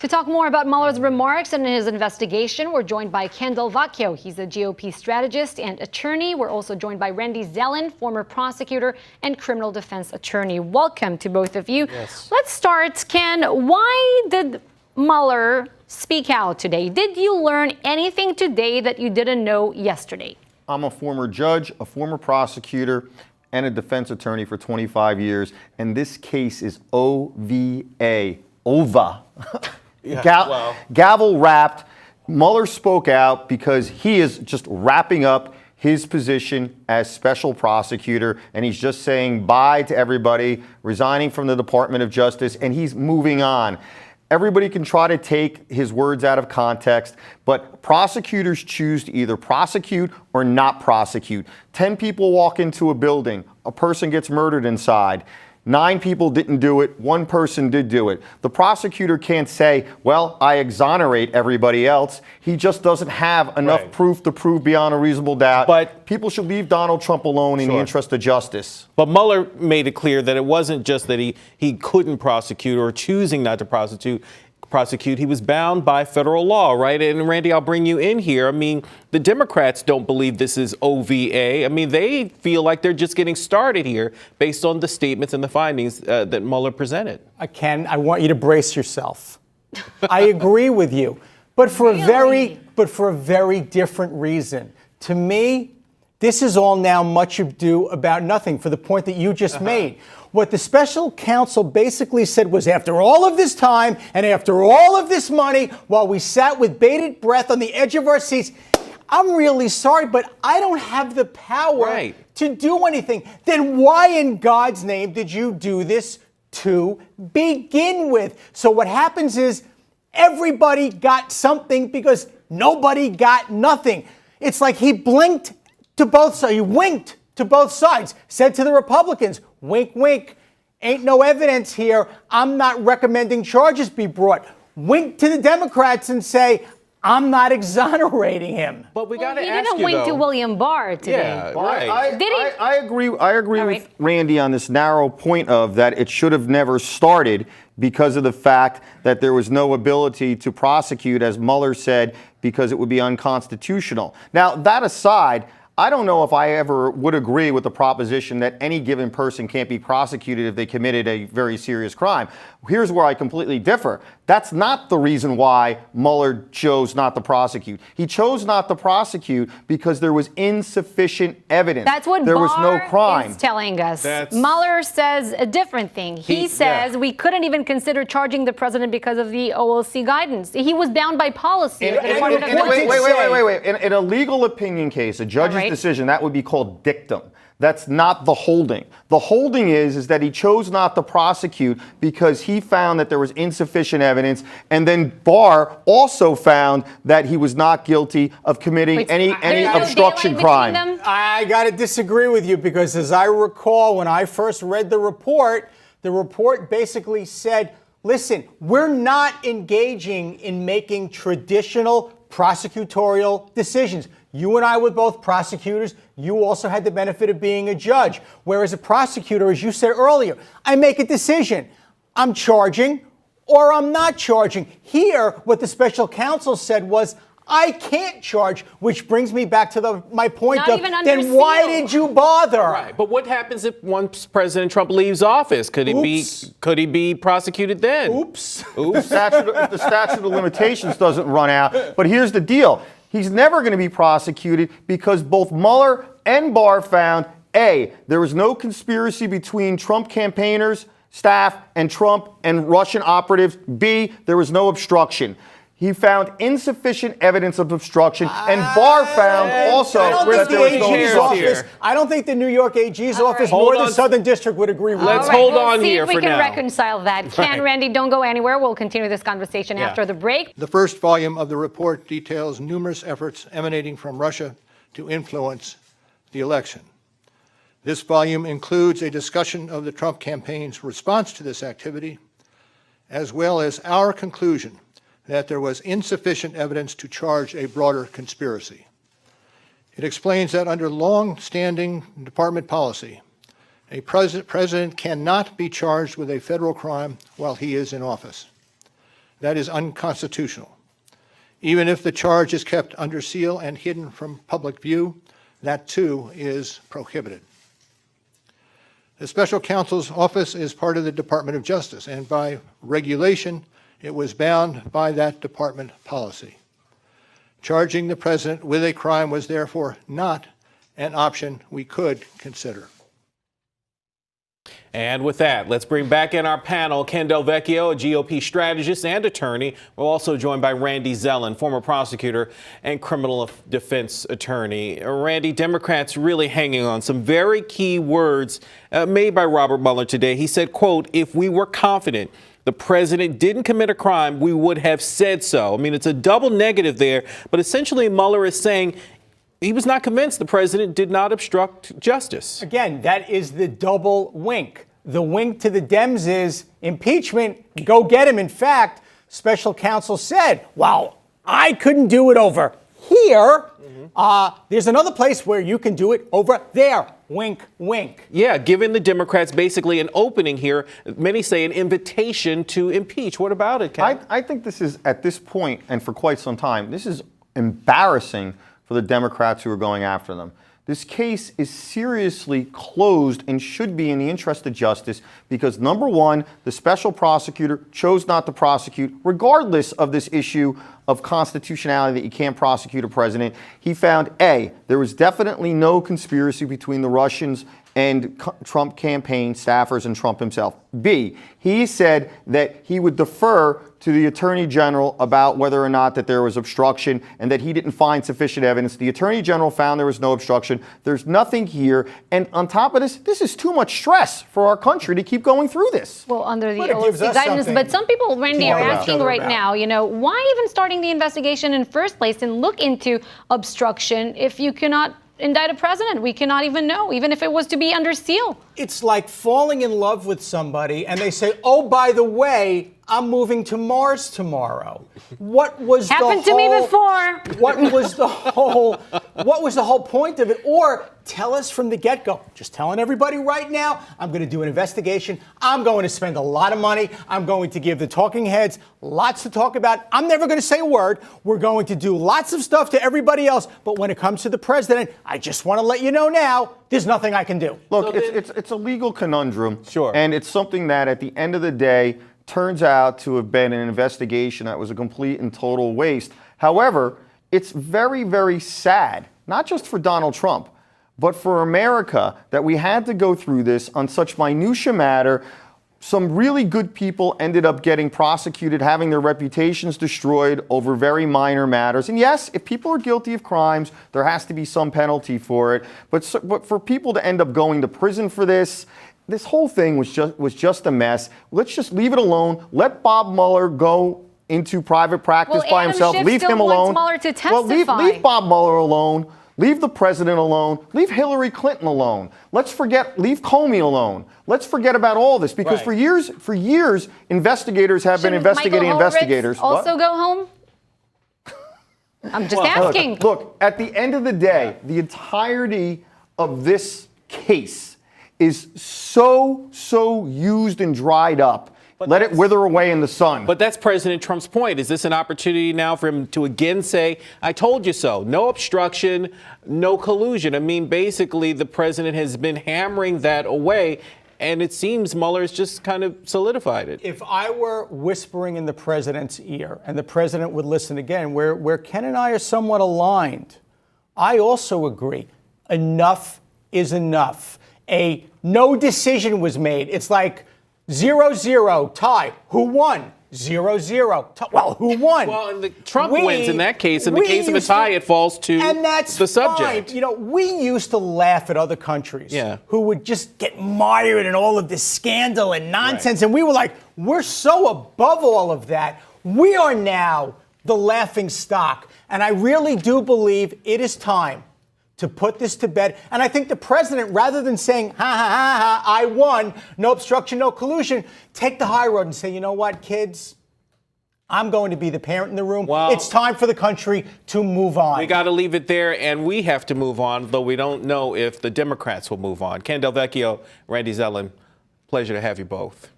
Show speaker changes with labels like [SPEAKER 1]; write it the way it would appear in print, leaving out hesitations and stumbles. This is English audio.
[SPEAKER 1] To talk more about Mueller's remarks and his investigation, we're joined by Vecchio. He's a GOP strategist and attorney. We're also joined by Randy Zelen, former prosecutor and criminal defense attorney. Welcome to both of you.
[SPEAKER 2] Yes.
[SPEAKER 1] Let's start. Ken, why did Mueller speak out today? Did you learn anything today that you didn't know yesterday?
[SPEAKER 2] I'm a former judge, a former prosecutor, and a defense attorney for 25 years, and this case is OVA. OVA. Gavel wrapped. Mueller spoke out because he is just wrapping up his position as special prosecutor, and he's just saying bye to everybody, resigning from the Department of Justice, and he's moving on. Everybody can try to take his words out of context, but prosecutors choose to either prosecute or not prosecute. 10 people walk into a building, a person gets murdered inside. 9 people didn't do it, 1 person did do it. The prosecutor can't say, well, I exonerate everybody else. He just doesn't have enough proof to prove beyond a reasonable doubt.
[SPEAKER 3] But
[SPEAKER 2] people should leave Donald Trump alone in the interest of justice.
[SPEAKER 3] But Mueller made it clear that it wasn't just that he couldn't prosecute or choosing not to prosecute. He was bound by federal law, right? And Randy, I'll bring you in here. I mean, the Democrats don't believe this is OVA. I mean, they feel like they're just getting started here based on the statements and the findings that Mueller presented.
[SPEAKER 4] Ken, I want you to brace yourself. I agree with you, but for a very different reason. To me, this is all now much ado about nothing for the point that you just made. What the special counsel basically said was, after all of this time and after all of this money, while we sat with bated breath on the edge of our seats, I'm really sorry, but I don't have the power to do anything. Then why in God's name did you do this to begin with? So what happens is everybody got something because nobody got nothing. It's like he blinked to both sides. He winked to both sides, said to the Republicans, wink, wink, ain't no evidence here. I'm not recommending charges be brought. Wink to the Democrats and say, I'm not exonerating him.
[SPEAKER 3] But we got to ask you,
[SPEAKER 1] He didn't wink to William Barr today.
[SPEAKER 3] Yeah, right.
[SPEAKER 2] I agree with Randy on this narrow point of that it should have never started because of the fact that there was no ability to prosecute, as Mueller said, because it would be unconstitutional. Now, that aside, I don't know if I ever would agree with the proposition that any given person can't be prosecuted if they committed a very serious crime. Here's where I completely differ. That's not the reason why Mueller chose not to prosecute. He chose not to prosecute because there was insufficient evidence.
[SPEAKER 1] That's what
[SPEAKER 2] there
[SPEAKER 1] Barr
[SPEAKER 2] was no crime.
[SPEAKER 1] is telling us. Mueller says a different thing. He says we couldn't even consider charging the president because of the OLC guidance. He was bound by policy.
[SPEAKER 2] Wait. In a legal opinion case, a judge's decision, that would be called dictum. That's not the holding. The holding is that he chose not to prosecute because he found that there was insufficient evidence, and then Barr also found that he was not guilty of committing any obstruction crime.
[SPEAKER 4] I got to disagree with you because, as I recall, when I first read the report basically said, listen, we're not engaging in making traditional prosecutorial decisions. You and I were both prosecutors. You also had the benefit of being a judge. Whereas a prosecutor, as you said earlier, I make a decision. I'm charging or I'm not charging. Here, what the special counsel said was, I can't charge, which brings me back to my point of, then why did you bother?
[SPEAKER 3] Right. But what happens if once President Trump leaves office? Could he be prosecuted then?
[SPEAKER 2] Oops. If the statute of limitations doesn't run out. But here's the deal. He's never going to be prosecuted because both Mueller and Barr found, A, there was no conspiracy between Trump campaigners, staff, and Trump and Russian operatives. B, there was no obstruction. He found insufficient evidence of obstruction, and Barr found also that there was no obstruction.
[SPEAKER 4] I don't think the New York AG's office nor the Southern District would agree with that.
[SPEAKER 3] Let's hold on here for now.
[SPEAKER 1] See if we can reconcile that. Ken, Randy, don't go anywhere. We'll continue this conversation after the break.
[SPEAKER 5] The first volume of the report details numerous efforts emanating from Russia to influence the election. This volume includes a discussion of the Trump campaign's response to this activity, as well as our conclusion that there was insufficient evidence to charge a broader conspiracy. It explains that under long-standing department policy, a president cannot be charged with a federal crime while he is in office. That is unconstitutional. Even if the charge is kept under seal and hidden from public view, that too is prohibited. The special counsel's office is part of the Department of Justice, and by regulation, it was bound by that department policy. Charging the president with a crime was therefore not an option we could consider.
[SPEAKER 3] And with that, let's bring back in our panel Kendall Vecchio, a GOP strategist and attorney. We're also joined by Randy Zelen, former prosecutor and criminal defense attorney. Randy, Democrats really hanging on some very key words made by Robert Mueller today. He said, quote, "If we were confident the president didn't commit a crime, we would have said so." I mean, it's a double negative there, but essentially Mueller is saying he was not convinced the president did not obstruct justice.
[SPEAKER 4] Again, that is the double wink. The wink to the Dems is impeachment, go get him. In fact, special counsel said, well, I couldn't do it over here. There's another place where you can do it over there. Wink, wink.
[SPEAKER 3] Yeah, giving the Democrats basically an opening here, many say an invitation to impeach. What about it, Ken?
[SPEAKER 2] I think this is, at this point, and for quite some time, this is embarrassing for the Democrats who are going after them. This case is seriously closed and should be in the interest of justice because, number one, the special prosecutor chose not to prosecute, regardless of this issue of constitutionality that you can't prosecute a president. He found, A, there was definitely no conspiracy between the Russians and Trump campaign staffers and Trump himself. B, he said that he would defer to the Attorney General about whether or not that there was obstruction and that he didn't find sufficient evidence. The Attorney General found there was no obstruction. There's nothing here. And on top of this, this is too much stress for our country to keep going through this.
[SPEAKER 1] Well, under
[SPEAKER 4] But
[SPEAKER 1] the
[SPEAKER 4] it gives
[SPEAKER 1] OLC
[SPEAKER 4] us
[SPEAKER 1] guidance,
[SPEAKER 4] something
[SPEAKER 1] but some people, Randy, are
[SPEAKER 4] to worry
[SPEAKER 1] asking
[SPEAKER 4] about.
[SPEAKER 1] right now, why even starting the investigation in first place and look into obstruction if you cannot indict a president? We cannot even know, even if it was to be under seal.
[SPEAKER 4] It's like falling in love with somebody and they say, oh, by the way, I'm moving to Mars tomorrow. What was
[SPEAKER 1] Happened to me before.
[SPEAKER 4] What was the whole point of it? Or tell us from the get-go, just telling everybody right now, I'm going to do an investigation. I'm going to spend a lot of money. I'm going to give the talking heads lots to talk about. I'm never going to say a word. We're going to do lots of stuff to everybody else. But when it comes to the president, I just want to let you know now, there's nothing I can do.
[SPEAKER 2] Look, it's a legal conundrum.
[SPEAKER 3] Sure.
[SPEAKER 2] And it's something that at the end of the day turns out to have been an investigation that was a complete and total waste. However, it's very, very sad, not just for Donald Trump, but for America that we had to go through this on such minutiae matter. Some really good people ended up getting prosecuted, having their reputations destroyed over very minor matters. And yes, if people are guilty of crimes, there has to be some penalty for it. But for people to end up going to prison for this whole thing was just a mess. Let's just leave it alone. Let Bob Mueller go into private practice by himself.
[SPEAKER 1] Schiff
[SPEAKER 2] Leave
[SPEAKER 1] still
[SPEAKER 2] him
[SPEAKER 1] wants
[SPEAKER 2] alone.
[SPEAKER 1] Mueller to
[SPEAKER 2] Well,
[SPEAKER 1] testify.
[SPEAKER 2] leave Bob Mueller alone. Leave the president alone. Leave Hillary Clinton alone. Leave Comey alone. Let's forget about all this because
[SPEAKER 3] Right.
[SPEAKER 2] for years, investigators have been
[SPEAKER 1] Shouldn't
[SPEAKER 2] investigating
[SPEAKER 1] Michael Holowitz
[SPEAKER 2] investigators.
[SPEAKER 1] also
[SPEAKER 2] What?
[SPEAKER 1] go home? I'm just asking.
[SPEAKER 2] Look, at the end of the day, the entirety of this case is so used and dried up. Let it wither away in the sun.
[SPEAKER 3] But that's President Trump's point. Is this an opportunity now for him to again say, I told you so? No obstruction, no collusion. I mean, basically, the president has been hammering that away, and it seems Mueller's just kind of solidified it.
[SPEAKER 4] If I were whispering in the president's ear and the president would listen again, where Ken and I are somewhat aligned, I also agree. Enough is enough. No decision was made. It's like 0-0 tie. Who won? 0-0. Well, who won?
[SPEAKER 3] Well, and Trump wins in that case. In the case of a tie, it falls to
[SPEAKER 4] and that's
[SPEAKER 3] the subject.
[SPEAKER 4] Fine. We used to laugh at other countries who would just get mired in all of this scandal and nonsense. Right. And we were like, we're so above all of that. We are now the laughing stock. And I really do believe it is time to put this to bed. And I think the president, rather than saying, ha, ha, ha, ha, I won, no obstruction, no collusion, take the high road and say, you know what, kids? I'm going to be the parent in the room.
[SPEAKER 3] Well,
[SPEAKER 4] it's time for the country to move on.
[SPEAKER 3] We got to leave it there, and we have to move on, though we don't know if the Democrats will move on. Kendall Vecchio, Randy Zelen, pleasure to have you both.